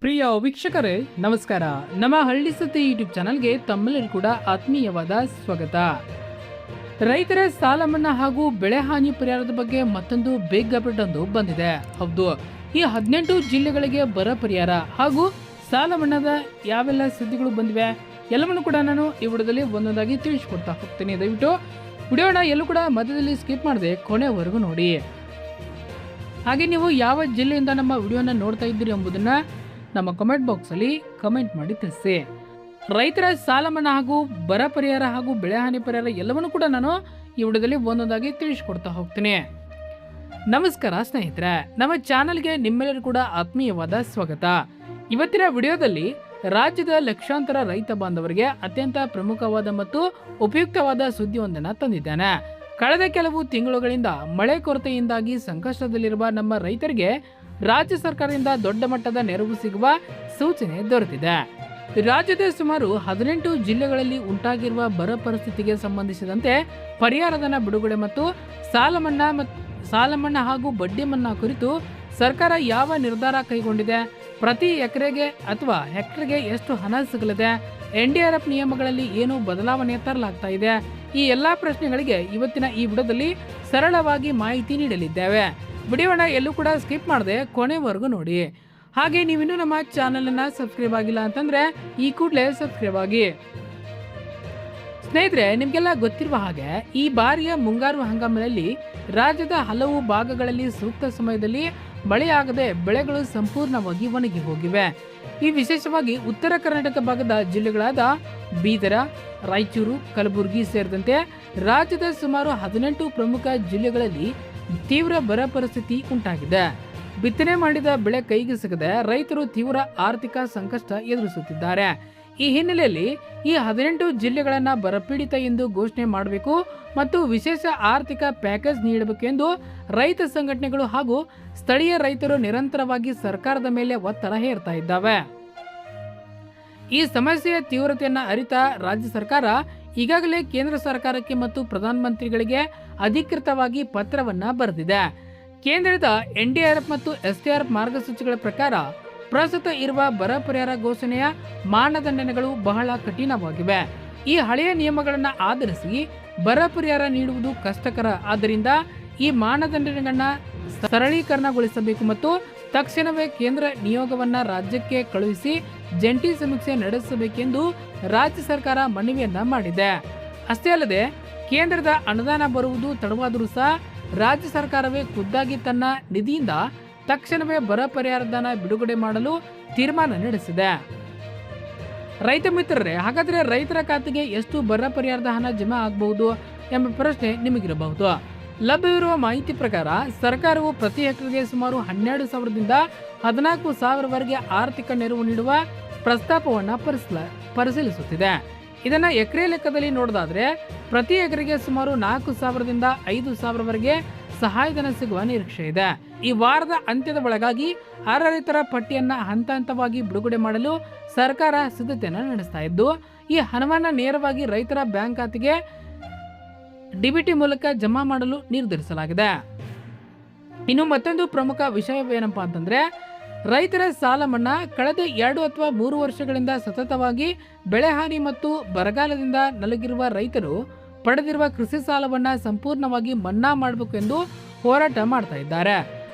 ಪ್ರಿಯ ವೀಕ್ಷಕರೇ ನಮಸ್ಕಾರ. ನಮ್ಮ ಹಳ್ಳಿ ಸುದ್ದಿ ಯೂಟ್ಯೂಬ್ ಚಾನಲ್ಗೆ ತಮ್ಮೆಲ್ಲರಿಗೂ ಕೂಡ ಆತ್ಮೀಯವಾದ ಸ್ವಾಗತ. ರೈತರ ಸಾಲ ಮನ್ನಾ ಹಾಗೂ ಬೆಳೆ ಹಾನಿ ಪರಿಹಾರದ ಬಗ್ಗೆ ಮತ್ತೊಂದು ಬಿಗ್ ಅಪ್ಡೇಟ್ ಒಂದು ಬಂದಿದೆ. ಹೌದು, ಈ 18 ಜಿಲ್ಲೆಗಳಿಗೆ ಬರ ಪರಿಹಾರ ಹಾಗೂ ಸಾಲ ಮನ್ನಾದ ಯಾವೆಲ್ಲ ಸುದ್ದಿಗಳು ಬಂದಿವೆ ಎಲ್ಲವನ್ನು ಕೂಡ ನಾನು ಈ ವಿಡಿಯೋದಲ್ಲಿ ಒಂದೊಂದಾಗಿ ತಿಳಿಸಿಕೊಡ್ತಾ ಹೋಗ್ತೀನಿ. ದಯವಿಟ್ಟು ವಿಡಿಯೋನ ಎಲ್ಲೂ ಕೂಡ ಮಧ್ಯದಲ್ಲಿ ಸ್ಕಿಪ್ ಮಾಡದೆ ಕೊನೆವರೆಗೂ ನೋಡಿ. ಹಾಗೆ ನೀವು ಯಾವ ಜಿಲ್ಲೆಯಿಂದ ನಮ್ಮ ವಿಡಿಯೋನ ನೋಡ್ತಾ ಇದ್ದೀರಿ ಎಂಬುದನ್ನ ನಮ್ಮ ಕಮೆಂಟ್ ಬಾಕ್ಸಲ್ಲಿ ಕಮೆಂಟ್ ಮಾಡಿ ತಿಳಿಸಿ. ರೈತರ ಸಾಲ ಮನ್ನಾ ಹಾಗೂ ಬರ ಪರಿಹಾರ ಹಾಗೂ ಬೆಳೆ ಹಾನಿ ಪರಿಹಾರ ಎಲ್ಲವನ್ನೂ ಕೂಡ ನಾನು ಈ ವಿಡಿಯೋದಲ್ಲಿ ಒಂದೊಂದಾಗಿ ತಿಳಿಸ್ಕೊಡ್ತಾ ಹೋಗ್ತೀನಿ. ನಮಸ್ಕಾರ ಸ್ನೇಹಿತರೆ, ನಮ್ಮ ಚಾನಲ್ಗೆ ನಿಮ್ಮೆಲ್ಲರೂ ಕೂಡ ಆತ್ಮೀಯವಾದ ಸ್ವಾಗತ. ಇವತ್ತಿನ ವಿಡಿಯೋದಲ್ಲಿ ರಾಜ್ಯದ ಲಕ್ಷಾಂತರ ರೈತ ಬಾಂಧವರಿಗೆ ಅತ್ಯಂತ ಪ್ರಮುಖವಾದ ಮತ್ತು ಉಪಯುಕ್ತವಾದ ಸುದ್ದಿಯೊಂದನ್ನು ತಂದಿದ್ದೇನೆ. ಕಳೆದ ಕೆಲವು ತಿಂಗಳುಗಳಿಂದ ಮಳೆ ಕೊರತೆಯಿಂದಾಗಿ ಸಂಕಷ್ಟದಲ್ಲಿರುವ ನಮ್ಮ ರೈತರಿಗೆ ರಾಜ್ಯ ಸರ್ಕಾರದಿಂದ ದೊಡ್ಡ ಮಟ್ಟದ ನೆರವು ಸಿಗುವ ಸೂಚನೆ ದೊರೆತಿದೆ. ರಾಜ್ಯದ ಸುಮಾರು 18 ಜಿಲ್ಲೆಗಳಲ್ಲಿ ಉಂಟಾಗಿರುವ ಬರ ಪರಿಸ್ಥಿತಿಗೆ ಸಂಬಂಧಿಸಿದಂತೆ ಪರಿಹಾರಧನ ಬಿಡುಗಡೆ ಮತ್ತು ಸಾಲ ಮನ್ನಾ ಹಾಗೂ ಬಡ್ಡಿ ಮನ್ನಾ ಕುರಿತು ಸರ್ಕಾರ ಯಾವ ನಿರ್ಧಾರ ಕೈಗೊಂಡಿದೆ, ಪ್ರತಿ ಎಕರೆಗೆ ಅಥವಾ ಹೆಕ್ಟರ್ಗೆ ಎಷ್ಟು ಹಣ ಸಿಗಲಿದೆ, NDRF ನಿಯಮಗಳಲ್ಲಿ ಏನು ಬದಲಾವಣೆ ತರಲಾಗ್ತಾ ಇದೆ, ಈ ಎಲ್ಲಾ ಪ್ರಶ್ನೆಗಳಿಗೆ ಇವತ್ತಿನ ಈ ವಿಡಿಯೋದಲ್ಲಿ ಸರಳವಾಗಿ ಮಾಹಿತಿ ನೀಡಲಿದ್ದೇವೆ. ವಿಡಿಯೋನ ಎಲ್ಲೂ ಕೂಡ ಸ್ಕಿಪ್ ಮಾಡದೆ ಕೊನೆವರೆಗೂ ನೋಡಿ. ಹಾಗೆ ನೀವಿನ್ನೂ ನಮ್ಮ ಚಾನಲನ್ನು ಸಬ್ಸ್ಕ್ರೈಬ್ ಆಗಿಲ್ಲ ಅಂತಂದ್ರೆ ಈ ಕೂಡಲೇ ಸಬ್ಸ್ಕ್ರೈಬ್ ಆಗಿ. ಸ್ನೇಹಿತರೆ, ನಿಮಗೆಲ್ಲ ಗೊತ್ತಿರುವ ಹಾಗೆ ಈ ಬಾರಿಯ ಮುಂಗಾರು ಹಂಗಾಮಿನಲ್ಲಿ ರಾಜ್ಯದ ಹಲವು ಭಾಗಗಳಲ್ಲಿ ಸೂಕ್ತ ಸಮಯದಲ್ಲಿ ಮಳೆಯಾಗದೆ ಬೆಳೆಗಳು ಸಂಪೂರ್ಣವಾಗಿ ಒಣಗಿ ಹೋಗಿವೆ. ಈ ವಿಶೇಷವಾಗಿ ಉತ್ತರ ಕರ್ನಾಟಕ ಭಾಗದ ಜಿಲ್ಲೆಗಳಾದ ಬೀದರ, ರಾಯಚೂರು, ಕಲಬುರಗಿ ಸೇರಿದಂತೆ ರಾಜ್ಯದ ಸುಮಾರು 18 ಪ್ರಮುಖ ಜಿಲ್ಲೆಗಳಲ್ಲಿ ತೀವ್ರ ಬರ ಪರಿಸ್ಥಿತಿ ಉಂಟಾಗಿದೆ. ಬಿತ್ತನೆ ಮಾಡಿದ ಬೆಳೆ ಕೈಗೆ ಸಿಗದೆ ರೈತರು ತೀವ್ರ ಆರ್ಥಿಕ ಸಂಕಷ್ಟ ಎದುರಿಸುತ್ತಿದ್ದಾರೆ. ಈ ಹಿನ್ನೆಲೆಯಲ್ಲಿ ಈ 18 ಜಿಲ್ಲೆಗಳನ್ನ ಬರಪೀಡಿತ ಎಂದು ಘೋಷಣೆ ಮಾಡಬೇಕು ಮತ್ತು ವಿಶೇಷ ಆರ್ಥಿಕ ಪ್ಯಾಕೇಜ್ ನೀಡಬೇಕು ಎಂದು ರೈತ ಸಂಘಟನೆಗಳು ಹಾಗೂ ಸ್ಥಳೀಯ ರೈತರು ನಿರಂತರವಾಗಿ ಸರ್ಕಾರದ ಮೇಲೆ ಒತ್ತಡ ಹೇರ್ತಾ ಇದ್ದಾವೆ. ಈ ಸಮಸ್ಯೆಯ ತೀವ್ರತೆಯನ್ನು ಅರಿತ ರಾಜ್ಯ ಸರ್ಕಾರ ಈಗಾಗಲೇ ಕೇಂದ್ರ ಸರ್ಕಾರಕ್ಕೆ ಮತ್ತು ಪ್ರಧಾನಮಂತ್ರಿಗಳಿಗೆ ಅಧಿಕೃತವಾಗಿ ಪತ್ರವನ್ನ ಬರೆದಿದೆ. ಕೇಂದ್ರದ NDRF ಮತ್ತು SDRF ಮಾರ್ಗಸೂಚಿಗಳ ಪ್ರಕಾರ ಪ್ರಸ್ತುತ ಇರುವ ಬರ ಪರಿಹಾರ ಘೋಷಣೆಯ ಮಾನದಂಡಗಳು ಬಹಳ ಕಠಿಣವಾಗಿವೆ. ಈ ಹಳೆಯ ನಿಯಮಗಳನ್ನು ಆಧರಿಸಿ ಬರ ಪರಿಹಾರ ನೀಡುವುದು ಕಷ್ಟಕರ. ಆದ್ದರಿಂದ ಈ ಮಾನದಂಡಗಳನ್ನ ಸರಳೀಕರಣಗೊಳಿಸಬೇಕು ಮತ್ತು ತಕ್ಷಣವೇ ಕೇಂದ್ರ ನಿಯೋಗವನ್ನ ರಾಜ್ಯಕ್ಕೆ ಕಳುಹಿಸಿ ಜಂಟಿ ಸಮೀಕ್ಷೆ ನಡೆಸಬೇಕೆಂದು ರಾಜ್ಯ ಸರ್ಕಾರ ಮನವಿಯನ್ನ ಮಾಡಿದೆ. ಅಷ್ಟೇ ಅಲ್ಲದೆ ಕೇಂದ್ರದ ಅನುದಾನ ಬರುವುದು ತಡವಾದರೂ ಸಹ ರಾಜ್ಯ ಸರ್ಕಾರವೇ ಖುದ್ದಾಗಿ ತನ್ನ ನಿಧಿಯಿಂದ ತಕ್ಷಣವೇ ಬರ ಪರಿಹಾರ ಧನ ಬಿಡುಗಡೆ ಮಾಡಲು ತೀರ್ಮಾನ ನಡೆಸಿದೆ. ರೈತ ಮಿತ್ರರೇ, ಹಾಗಾದ್ರೆ ರೈತರ ಖಾತೆಗೆ ಎಷ್ಟು ಬರ ಪರಿಹಾರದ ಹಣ ಜಮಾ ಆಗಬಹುದು ಎಂಬ ಪ್ರಶ್ನೆ ನಿಮಗಿರಬಹುದು. ಲಭ್ಯವಿರುವ ಮಾಹಿತಿ ಪ್ರಕಾರ ಸರ್ಕಾರವು ಪ್ರತಿ ಹೆಕ್ಟರ್ಗೆ ಸುಮಾರು 12,000ದಿಂದ 14,000ವರೆಗೆ ಆರ್ಥಿಕ ನೆರವು ನೀಡುವ ಪ್ರಸ್ತಾಪವನ್ನು ಪರಿಶೀಲಿಸುತ್ತಿದೆ. ಇದನ್ನ ಎಕರೆ ಲೆಕ್ಕದಲ್ಲಿ ನೋಡೋದಾದ್ರೆ ಪ್ರತಿ ಎಕರೆಗೆ ಸುಮಾರು 4,000ದಿಂದ 5,000ವರೆಗೆ ಸಹಾಯಧನ ಸಿಗುವ ನಿರೀಕ್ಷೆ ಇದೆ. ಈ ವಾರದ ಅಂತ್ಯದ ಒಳಗಾಗಿ ಅರ್ಹ ರೈತರ ಪಟ್ಟಿಯನ್ನ ಹಂತ ಹಂತವಾಗಿ ಬಿಡುಗಡೆ ಮಾಡಲು ಸರ್ಕಾರ ಸಿದ್ಧತೆಯನ್ನು ನಡೆಸ್ತಾ ಇದ್ದು, ಈ ಹಣವನ್ನ ನೇರವಾಗಿ ರೈತರ ಬ್ಯಾಂಕ್ ಖಾತೆಗೆ DBT ಮೂಲಕ ಜಮಾ ಮಾಡಲು ನಿರ್ಧರಿಸಲಾಗಿದೆ. ಇನ್ನು ಮತ್ತೊಂದು ಪ್ರಮುಖ ವಿಷಯವೇನಪ್ಪಾ ಅಂತಂದ್ರೆ ರೈತರ ಸಾಲ ಮನ್ನಾ. ಕಳೆದ 2 ಅಥವಾ 3 ವರ್ಷಗಳಿಂದ ಸತತವಾಗಿ ಬೆಳೆ ಹಾನಿ ಮತ್ತು ಬರಗಾಲದಿಂದ ನಲುಗಿರುವ ರೈತರು ಪಡೆದಿರುವ ಕೃಷಿ ಸಾಲವನ್ನ ಸಂಪೂರ್ಣವಾಗಿ ಮನ್ನಾ ಮಾಡಬೇಕು ಎಂದು ಹೋರಾಟ ಮಾಡ್ತಾ ಇದ್ದಾರೆ.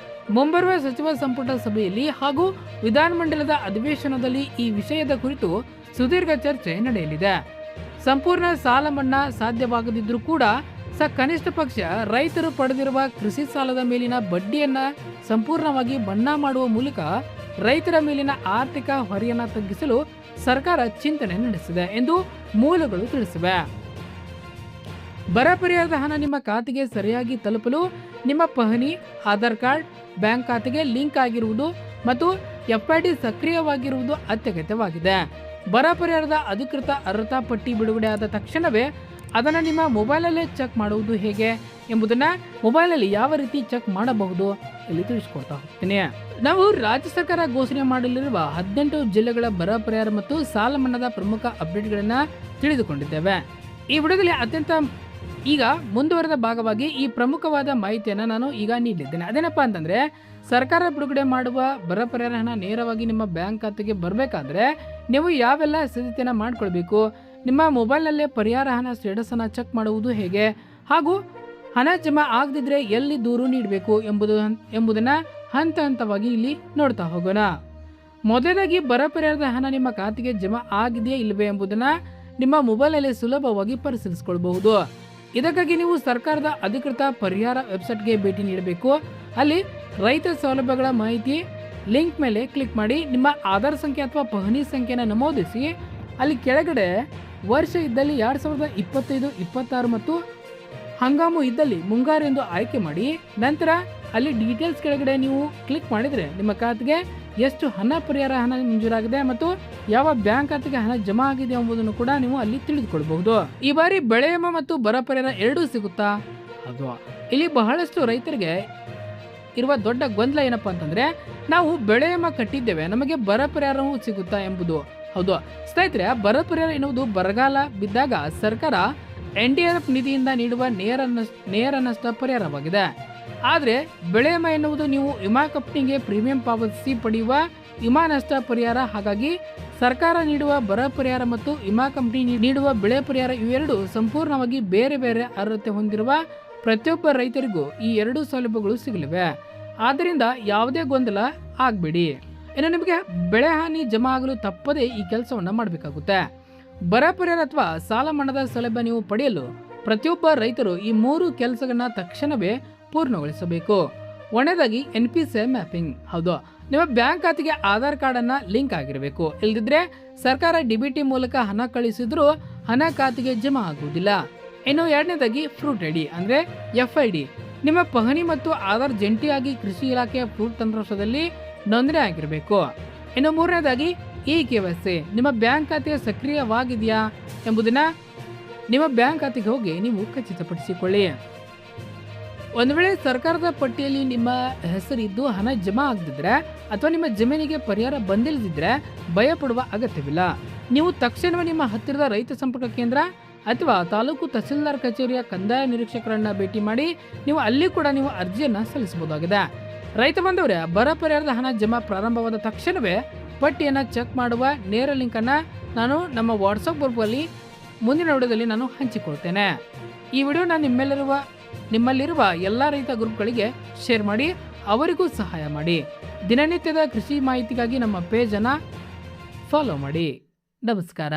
ಮುಂಬರುವ ಸಚಿವ ಸಂಪುಟ ಸಭೆಯಲ್ಲಿ ಹಾಗೂ ವಿಧಾನಮಂಡಲದ ಅಧಿವೇಶನದಲ್ಲಿ ಈ ವಿಷಯದ ಕುರಿತು ಸುದೀರ್ಘ ಚರ್ಚೆ ನಡೆಯಲಿದೆ. ಸಂಪೂರ್ಣ ಸಾಲ ಮನ್ನಾ ಸಾಧ್ಯವಾಗದಿದ್ರೂ ಕೂಡ ಕನಿಷ್ಠ ಪಕ್ಷ ರೈತರು ಪಡೆದಿರುವ ಕೃಷಿ ಸಾಲದ ಮೇಲಿನ ಬಡ್ಡಿಯನ್ನ ಸಂಪೂರ್ಣವಾಗಿ ಮನ್ನಾ ಮಾಡುವ ಮೂಲಕ ರೈತರ ಮೇಲಿನ ಆರ್ಥಿಕ ಹೊರೆಯನ್ನು ತಗ್ಗಿಸಲು ಸರ್ಕಾರ ಚಿಂತನೆ ನಡೆಸಿದೆ ಎಂದು ಮೂಲಗಳು ತಿಳಿಸಿವೆ. ಬರ ಪರಿಹಾರದ ಹಣ ನಿಮ್ಮ ಖಾತೆಗೆ ಸರಿಯಾಗಿ ತಲುಪಲು ನಿಮ್ಮ ಪಹಣಿ, ಆಧಾರ್ ಕಾರ್ಡ್, ಬ್ಯಾಂಕ್ ಖಾತೆಗೆ ಲಿಂಕ್ ಆಗಿರುವುದು ಮತ್ತು FID ಸಕ್ರಿಯವಾಗಿರುವುದು ಅತ್ಯಗತ್ಯವಾಗಿದೆ. ಬರ ಪರಿಹಾರದ ಅಧಿಕೃತ ಅರ್ಹತಾ ಪಟ್ಟಿ ಬಿಡುಗಡೆ ಆದ ತಕ್ಷಣವೇ ಅದನ್ನು ನಿಮ್ಮ ಮೊಬೈಲಲ್ಲೇ ಚೆಕ್ ಮಾಡುವುದು ಹೇಗೆ ಎಂಬುದನ್ನ ಮೊಬೈಲಲ್ಲಿ ಯಾವ ರೀತಿ ಚೆಕ್ ಮಾಡಬಹುದು ಇಲ್ಲಿ ತಿಳಿಸ್ಕೊಡ್ತಾ ಹೋಗ್ತೀನಿ. ನಾವು ರಾಜ್ಯ ಸರ್ಕಾರ ಘೋಷಣೆ ಮಾಡಲಿರುವ 18 ಜಿಲ್ಲೆಗಳ ಬರ ಪರಿಹಾರ ಮತ್ತು ಸಾಲ ಮನ್ನಾದ ಪ್ರಮುಖ ಅಪ್ಡೇಟ್ಗಳನ್ನ ತಿಳಿದುಕೊಂಡಿದ್ದೇವೆ. ಈ ವಿಡಿಯೋದಲ್ಲಿ ಅತ್ಯಂತ ಈಗ ಮುಂದುವರೆದ ಭಾಗವಾಗಿ ಈ ಪ್ರಮುಖವಾದ ಮಾಹಿತಿಯನ್ನು ನಾನು ಈಗ ನೀಡಿದ್ದೇನೆ. ಅದೇನಪ್ಪ ಅಂತಂದರೆ, ಸರ್ಕಾರ ಬಿಡುಗಡೆ ಮಾಡುವ ಬರ ಪರಿಹಾರ ಹಣ ನೇರವಾಗಿ ನಿಮ್ಮ ಬ್ಯಾಂಕ್ ಖಾತೆಗೆ ಬರಬೇಕಾದ್ರೆ ನೀವು ಯಾವೆಲ್ಲ ಸಿದ್ಧತೆಯನ್ನು ಮಾಡಿಕೊಳ್ಬೇಕು, ನಿಮ್ಮ ಮೊಬೈಲ್ನಲ್ಲೇ ಪರಿಹಾರ ಹಣ ಸ್ಟೇಟಸನ್ನು ಚೆಕ್ ಮಾಡುವುದು ಹೇಗೆ, ಹಾಗೂ ಹಣ ಜಮಾ ಆಗದಿದ್ದರೆ ಎಲ್ಲಿ ದೂರು ನೀಡಬೇಕು ಎಂಬುದನ್ನು ಹಂತ ಹಂತವಾಗಿ ಇಲ್ಲಿ ನೋಡ್ತಾ ಹೋಗೋಣ. ಮೊದಲಾಗಿ ಬರ ಪರಿಹಾರದ ಹಣ ನಿಮ್ಮ ಖಾತೆಗೆ ಜಮಾ ಆಗಿದೆಯೇ ಇಲ್ಲವೇ ಎಂಬುದನ್ನು ನಿಮ್ಮ ಮೊಬೈಲ್ನಲ್ಲಿ ಸುಲಭವಾಗಿ ಪರಿಶೀಲಿಸಿಕೊಳ್ಳಬಹುದು. ಇದಕ್ಕಾಗಿ ನೀವು ಸರ್ಕಾರದ ಅಧಿಕೃತ ಪರಿಹಾರ ವೆಬ್ಸೈಟ್ಗೆ ಭೇಟಿ ನೀಡಬೇಕು. ಅಲ್ಲಿ ರೈತ ಸೌಲಭ್ಯಗಳ ಮಾಹಿತಿ ಲಿಂಕ್ ಮೇಲೆ ಕ್ಲಿಕ್ ಮಾಡಿ ನಿಮ್ಮ ಆಧಾರ್ ಸಂಖ್ಯೆ ಅಥವಾ ಪಹಣಿ ಸಂಖ್ಯೆಯನ್ನು ನಮೂದಿಸಿ ಅಲ್ಲಿ ಕೆಳಗಡೆ ವರ್ಷ ಇದ್ದಲ್ಲಿ 2025-26 ಮತ್ತು ಹಂಗಾಮು ಇದ್ದಲ್ಲಿ ಮುಂಗಾರು ಎಂದು ಆಯ್ಕೆ ಮಾಡಿ ನಂತರ ಅಲ್ಲಿ ಡೀಟೇಲ್ಸ್ ಕೆಳಗಡೆ ನೀವು ಕ್ಲಿಕ್ ಮಾಡಿದರೆ ನಿಮ್ಮ ಖಾತೆಗೆ ಎಷ್ಟು ಪರಿಹಾರ ಹಣ ಮಂಜೂರಾಗಿದೆ ಮತ್ತು ಯಾವ ಬ್ಯಾಂಕ್ ಖಾತೆಗೆ ಹಣ ಜಮಾ ಆಗಿದೆ ಎಂಬುದನ್ನು ಕೂಡ ನೀವು ಅಲ್ಲಿ ತಿಳಿದುಕೊಳ್ಳಬಹುದು. ಈ ಬಾರಿ ಬೆಳೆ ವಿಮೆ ಮತ್ತು ಬರ ಪರಿಹಾರ ಎರಡೂ ಸಿಗುತ್ತಾ? ಅದು ಇಲ್ಲಿ ಬಹಳಷ್ಟು ರೈತರಿಗೆ ಇರುವ ದೊಡ್ಡ ಗೊಂದಲ ಏನಪ್ಪಾ ಅಂತಂದ್ರೆ, ನಾವು ಬೆಳೆ ವಿಮೆ ಕಟ್ಟಿದ್ದೇವೆ, ನಮಗೆ ಬರ ಪರಿಹಾರವೂ ಸಿಗುತ್ತಾ ಎಂಬುದು. ಹೌದು ಸ್ನೇಹಿತರೆ, ಬರ ಪರಿಹಾರ ಎನ್ನುವುದು ಬರಗಾಲ ಬಿದ್ದಾಗ ಸರ್ಕಾರ NDRF ನಿಧಿಯಿಂದ ನೀಡುವ ನೇರ ನಷ್ಟ ಪರಿಹಾರವಾಗಿದೆ. ಆದರೆ ಬೆಳೆ ವಿಮೆ ಎನ್ನುವುದು ನೀವು ವಿಮಾ ಕಂಪನಿಗೆ ಪ್ರೀಮಿಯಂ ಪಾವತಿಸಿ ಪಡೆಯುವ ವಿಮಾ ನಷ್ಟ ಪರಿಹಾರ. ಹಾಗಾಗಿ ಸರ್ಕಾರ ನೀಡುವ ಬರ ಪರಿಹಾರ ಮತ್ತು ವಿಮಾ ಕಂಪನಿ ನೀಡುವ ಬೆಳೆ ಪರಿಹಾರ ಇವೆರಡು ಸಂಪೂರ್ಣವಾಗಿ ಬೇರೆ ಬೇರೆ ಅರ್ಹತೆ ಹೊಂದಿರುವ ಪ್ರತಿಯೊಬ್ಬ ರೈತರಿಗೂ ಈ ಎರಡೂ ಸೌಲಭ್ಯಗಳು ಸಿಗಲಿವೆ. ಆದ್ದರಿಂದ ಯಾವುದೇ ಗೊಂದಲ ಆಗಬೇಡಿ. ಇನ್ನು ನಿಮಗೆ ಬೆಳೆ ಹಾನಿ ಜಮಾ ಆಗಲು ತಪ್ಪದೇ ಈ ಕೆಲಸವನ್ನು ಮಾಡಬೇಕಾಗುತ್ತೆ. ಬರ ಪರಿಹಾರ ಅಥವಾ ಸಾಲ ಮನ್ನಾದ ಸೌಲಭ್ಯ ನೀವು ಪಡೆಯಲು ಪ್ರತಿಯೊಬ್ಬ ರೈತರು ಈ 3 ಕೆಲಸಗಳನ್ನ ತಕ್ಷಣವೇ ಪೂರ್ಣಗೊಳಿಸಬೇಕು. ಒಂದನೇದಾಗಿ NPCI ಮ್ಯಾಪಿಂಗ್. ಹೌದು, ನಿಮ್ಮ ಬ್ಯಾಂಕ್ ಖಾತೆಗೆ ಆಧಾರ್ ಕಾರ್ಡನ್ನು ಲಿಂಕ್ ಆಗಿರಬೇಕು. ಇಲ್ಲದಿದ್ದರೆ ಸರ್ಕಾರ DBT ಮೂಲಕ ಹಣ ಕಳಿಸಿದ್ರೂ ಹಣ ಖಾತೆಗೆ ಜಮಾ ಆಗುವುದಿಲ್ಲ. ಇನ್ನು ಎರಡನೇದಾಗಿ ಫ್ರೂಟ್ ID ಅಂದರೆ FID. ನಿಮ್ಮ ಪಹಣಿ ಮತ್ತು ಆಧಾರ್ ಜಂಟಿಯಾಗಿ ಕೃಷಿ ಇಲಾಖೆಯ ಫ್ರೂಟ್ ತಂತ್ರಾಂಶದಲ್ಲಿ ನೋಂದಣಿ ಆಗಿರಬೇಕು. ಇನ್ನು ಮೂರನೇದಾಗಿ eKYC. ನಿಮ್ಮ ಬ್ಯಾಂಕ್ ಖಾತೆ ಸಕ್ರಿಯವಾಗಿದೆಯಾ ಎಂಬುದನ್ನು ನಿಮ್ಮ ಬ್ಯಾಂಕ್ ಖಾತೆಗೆ ಹೋಗಿ ನೀವು ಖಚಿತಪಡಿಸಿಕೊಳ್ಳಿ. ಒಂದು ವೇಳೆ ಸರ್ಕಾರದ ಪಟ್ಟಿಯಲ್ಲಿ ನಿಮ್ಮ ಹೆಸರಿದ್ದು ಹಣ ಜಮಾ ಆಗದಿದ್ರೆ ಅಥವಾ ನಿಮ್ಮ ಜಮೀನಿಗೆ ಪರಿಹಾರ ಬಂದಿಲ್ಲದಿದ್ದರೆ ಭಯ ಪಡುವ ಅಗತ್ಯವಿಲ್ಲ. ನೀವು ತಕ್ಷಣವೇ ನಿಮ್ಮ ಹತ್ತಿರದ ರೈತ ಸಂಪರ್ಕ ಕೇಂದ್ರ ಅಥವಾ ತಾಲೂಕು ತಹಸೀಲ್ದಾರ್ ಕಚೇರಿಯ ಕಂದಾಯ ನಿರೀಕ್ಷಕರನ್ನ ಭೇಟಿ ಮಾಡಿ ನೀವು ಅಲ್ಲಿ ಕೂಡ ನೀವು ಅರ್ಜಿಯನ್ನು ಸಲ್ಲಿಸಬಹುದಾಗಿದೆ. ರೈತ ಬಂದವರೇ, ಬರ ಪರಿಹಾರದ ಹಣ ಜಮಾ ಪ್ರಾರಂಭವಾದ ತಕ್ಷಣವೇ ಪಟ್ಟಿಯನ್ನು ಚೆಕ್ ಮಾಡುವ ನೇರ ಲಿಂಕನ್ನು ನಾನು ನಮ್ಮ ವಾಟ್ಸಪ್ ಗ್ರೂಪಲ್ಲಿ ಮುಂದಿನ ವಿಡಿಯೋದಲ್ಲಿ ನಾನು ಹಂಚಿಕೊಳ್ತೇನೆ. ಈ ವಿಡಿಯೋನ ನಿಮ್ಮಲ್ಲಿರುವ ಎಲ್ಲ ರೈತ ಗ್ರೂಪ್ಗಳಿಗೆ ಶೇರ್ ಮಾಡಿ, ಅವರಿಗೂ ಸಹಾಯ ಮಾಡಿ. ದಿನನಿತ್ಯದ ಕೃಷಿ ಮಾಹಿತಿಗಾಗಿ ನಮ್ಮ ಪೇಜನ್ನು ಫಾಲೋ ಮಾಡಿ. ನಮಸ್ಕಾರ.